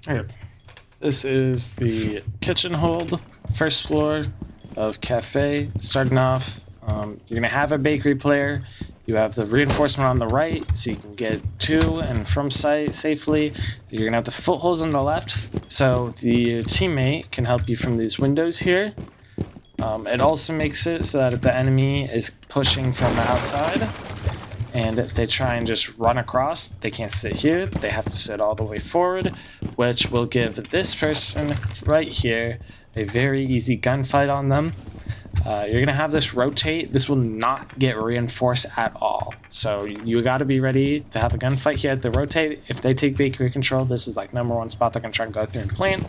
Okay. This is the kitchen hold, first floor of cafe. Starting off, you're gonna have a bakery player. You have the reinforcement on the right, so you can get to and from site safely. You're gonna have the footholds on the left, so the teammate can help you from these windows here. It also makes it so that if the enemy is pushing from the outside and they try and just run across, they can't sit here. They have to sit all the way forward, which will give this person right here a very easy gunfight on them. You're going to have this rotate. This will not get reinforced at all. So you got to be ready to have a gunfight here at the rotate. If they take bakery control, this is like #1 spot they're going to try and go through and plant.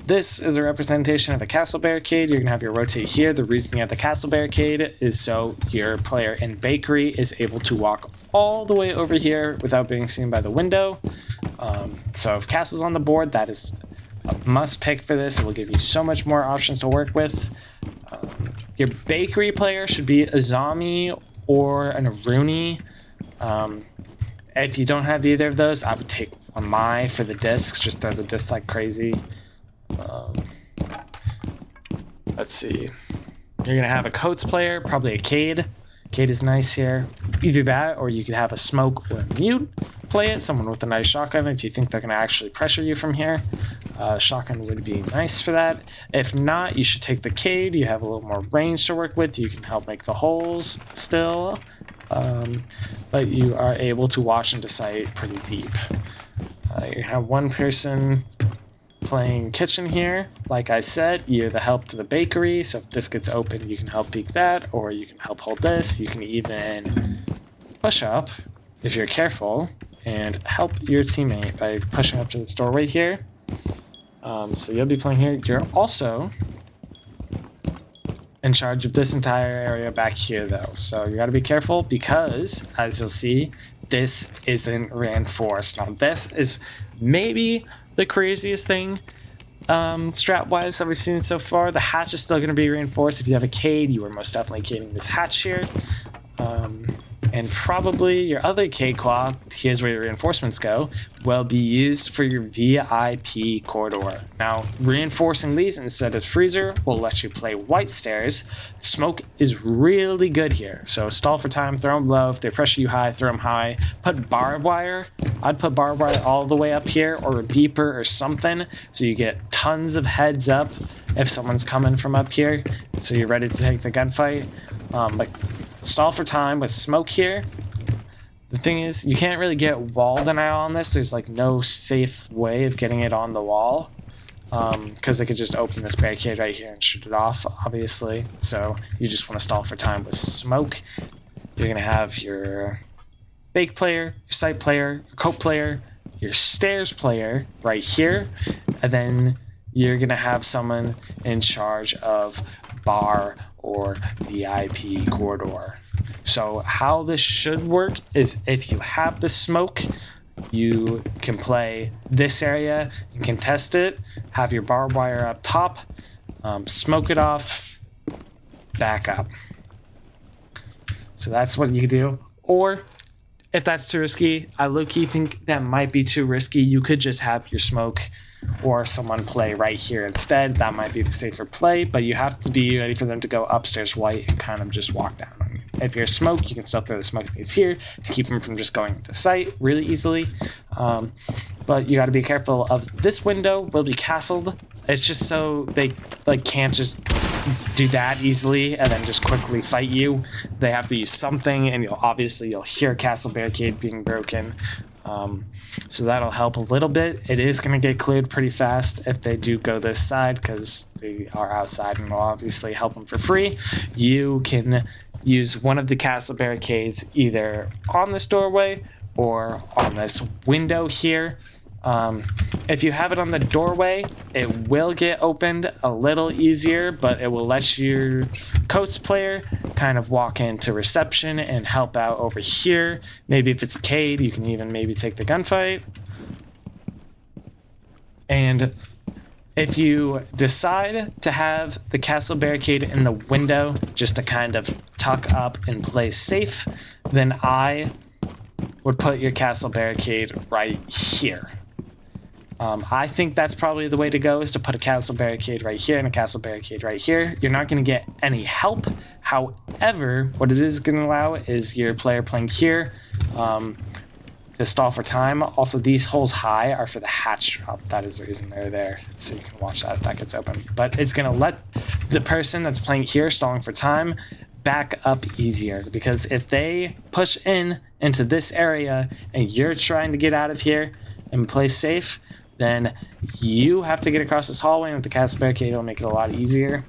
This is a representation of a castle barricade. You're going to have your rotate here. The reason you have the castle barricade is so your player in bakery is able to walk all the way over here without being seen by the window. So if castle's on the board, that is a must pick for this. It will give you so much more options to work with. Your bakery player should be a zombie or an Rooney. If you don't have either of those, I would take a Mai for the discs. Just throw the discs like crazy. Let's see. You're going to have a Coates player, probably a Cade. Cade is nice here. Either that, or you could have a Smoke or a Mute play it. Someone with a nice shotgun if you think they're going to actually pressure you from here. Shotgun would be nice for that. If not, you should take the Cade. You have a little more range to work with. You can help make the holes still. But you are able to watch into sight pretty deep. You have one person playing kitchen here. Like I said, you're the help to the bakery, so if this gets open, you can help peek that, or you can help hold this. You can even push up, if you're careful, and help your teammate by pushing up to this doorway here. So you'll be playing here. You're also in charge of this entire area back here, though. So you got to be careful because, as you'll see, this isn't reinforced. Now, this is maybe the craziest thing strat-wise that we've seen so far. The hatch is still going to be reinforced. If you have a Cade, you are most definitely cading this hatch here. And probably your other Cade Claw, here's where your reinforcements go, will be used for your VIP corridor. Now, reinforcing these instead of freezer will let you play white stairs. Smoke is really good here. So stall for time, throw them low. If they pressure you high, throw them high. Put barbed wire. I'd put barbed wire all the way up here, or a beeper or something, so you get tons of heads up if someone's coming from up here, so you're ready to take the gunfight. But stall for time with smoke here. The thing is, you can't really get wall denial on this. There's like no safe way of getting it on the wall, because they could just open this barricade right here and shoot it off, obviously. So you just want to stall for time with smoke. You're going to have your bake player, your site player, your coat player, your stairs player right here, and then you're going to have someone in charge of bar or VIP corridor. So how this should work is if you have the smoke, you can play this area and contest it, have your barbed wire up top, smoke it off, back up. So that's what you can do. Or if that's too risky, I low-key think that might be too risky. You could just have your smoke or someone play right here instead. That might be the safer play, but you have to be ready for them to go upstairs white and kind of just walk down on you. If you're smoke, you can still throw the smoke grenades here to keep them from just going into sight really easily. But you got to be careful of this window will be castled. It's just so they can't just do that easily and then just quickly fight you. They have to use something, and you'll hear castle barricade being broken. So that'll help a little bit. It is going to get cleared pretty fast if they do go this side, because they are outside and will obviously help them for free. You can use one of the castle barricades either on this doorway or on this window here. If you have it on the doorway, it will get opened a little easier, but it will let your Coates player kind of walk into reception and help out over here. Maybe if it's Cade, you can even maybe take the gunfight. And if you decide to have the castle barricade in the window just to kind of tuck up and play safe, then I would put your castle barricade right here. I think that's probably the way to go, is to put a castle barricade right here and a castle barricade right here. You're not going to get any help. However, what it is going to allow is your player playing here to stall for time. Also, these holes high are for the hatch drop. That is the reason they're there, so you can watch that if that gets open. But it's going to let the person that's playing here, stalling for time, back up easier, because if they push into this area and you're trying to get out of here and play safe, then you have to get across this hallway, and with the castle barricade it'll make it a lot easier.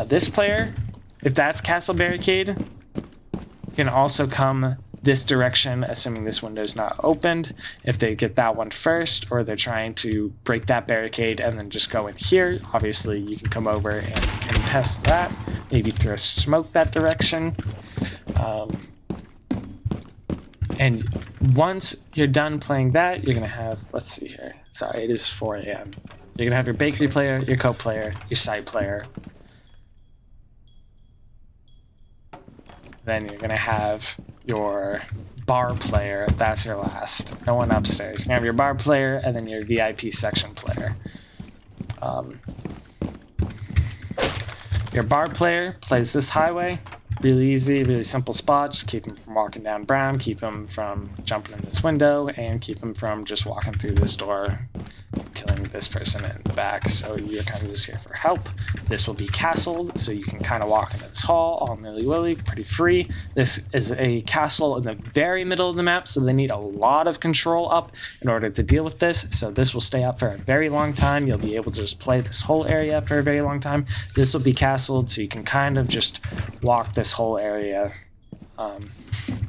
This player, if that's castle barricade, can also come this direction, assuming this window is not opened. If they get that one first, or they're trying to break that barricade and then just go in here, obviously you can come over and contest that, maybe throw smoke that direction. And once you're done playing that, you're gonna have, let's see here, sorry, it is 4 a.m. You're gonna have your bakery player, your co player, your site player. Then you're gonna have your bar player, that's your last. No one upstairs. You're gonna have your bar player and then your VIP section player. Your bar player plays this highway. Really easy, really simple spot. Just keep him from walking down Brown, keep him from jumping in this window, and keep him from just walking through this door, killing this person in the back. So you're kind of just here for help. This will be castled, so you can kind of walk into this hall all nilly-willy, pretty free. This is a castle in the very middle of the map, so they need a lot of control up in order to deal with this. So this will stay up for a very long time. You'll be able to just play this whole area for a very long time. This will be castled, so you can kind of just walk this whole area.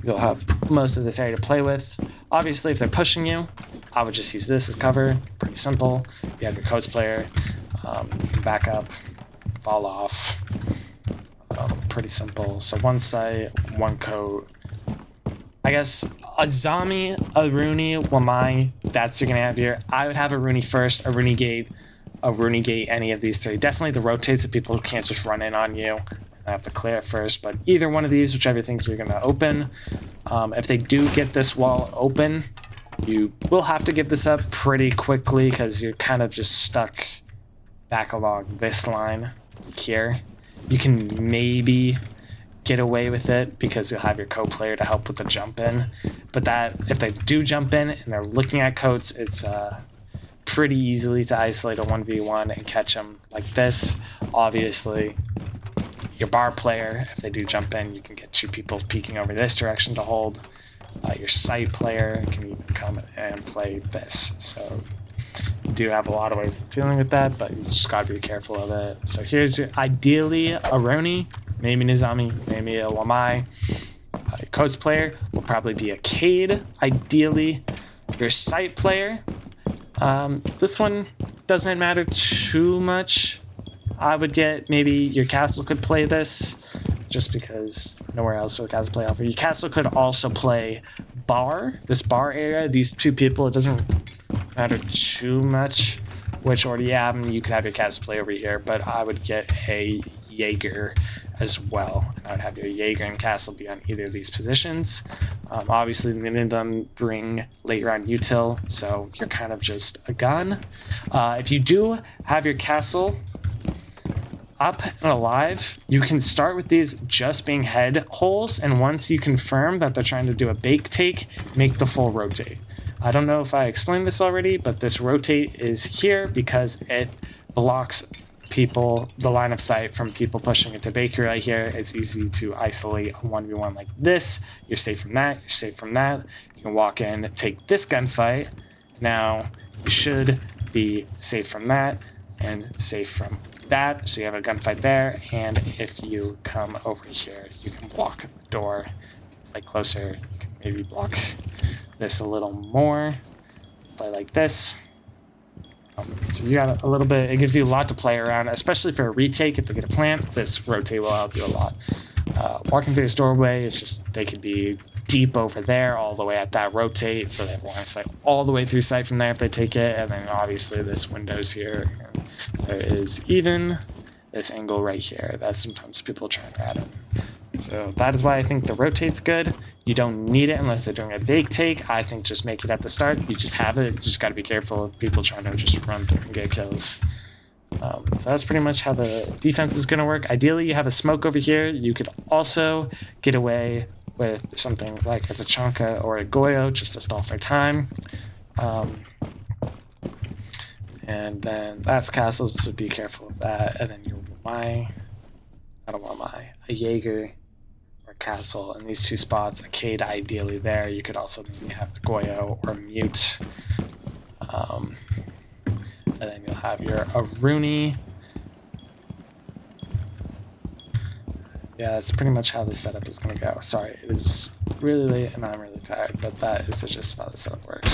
You'll have most of this area to play with. Obviously, if they're pushing you, I would just use this as cover. Pretty simple. You have your coach player. You can back up, fall off. Pretty simple. So one site, one coat. I guess a Zami, a Rooney, Wamai, that's what you're going to have here. I would have a Rooney first, a Rooney gate, any of these three. Definitely the rotates, so people who can't just run in on you. I have to clear it first, but either one of these, whichever you think you're going to open. If they do get this wall open, you will have to give this up pretty quickly, because you're kind of just stuck back along this line here. You can maybe get away with it because you'll have your co-player to help with the jump in, but that if they do jump in and they're looking at coats, it's pretty easily to isolate a 1v1 and catch them like this. Obviously, your bar player, if they do jump in, you can get two people peeking over this direction to hold. Your site player can even come and play this. So you do have a lot of ways of dealing with that, but you just gotta be careful of it. So here's your, ideally, a Roni, maybe Nizami, maybe a Wamai. Your coach player will probably be a Cade, ideally. Your site player, this one doesn't matter too much. I would get, maybe your castle could play this, just because nowhere else will castle play off. Your castle could also play bar, this bar area. These two people, it doesn't matter too much which order you have, and you could have your castle play over here, but I would get a Jaeger as well. And I would have your Jaeger and castle be on either of these positions. Obviously, many of them bring late round util, so you're kind of just a gun. If you do have your castle up and alive, you can start with these just being head holes, and once you confirm that they're trying to do a bake take, make the full rotate. I don't know if I explained this already, but this rotate is here because it blocks people, the line of sight from people pushing into bakery right here. It's easy to isolate a 1v1 like this. You're safe from that, you're safe from that. You can walk in, take this gunfight. Now you should be safe from that and safe from that, so you have a gunfight there. And if you come over here, you can block the door, like closer. You can maybe block this a little more, play like this. So you got a little bit, it gives you a lot to play around, especially for a retake. If they get a plant, this rotate will help you a lot. Walking through this doorway, it's just, they could be deep over there, all the way at that rotate, so they have line of sight all the way through sight from there if they take it. And then obviously this window's here. There is even this angle right here that sometimes people try and grab it. So that is why I think the rotate's good. You don't need it unless they're doing a big take. I think just make it at the start. You just have it. You just got to be careful of people trying to just run through and get kills. So that's pretty much how the defense is going to work. Ideally, you have a smoke over here. You could also get away with something like a Tachanka or a Goyo just to stall for time. And then that's castles, so be careful of that. And then I don't want a Jaeger or castle in these two spots. A Cade ideally there. You could also maybe have the Goyo or Mute. And then you'll have your Aruni. Yeah, that's pretty much how the setup is going to go. Sorry, it is really late and I'm really tired, but that is just how the setup works.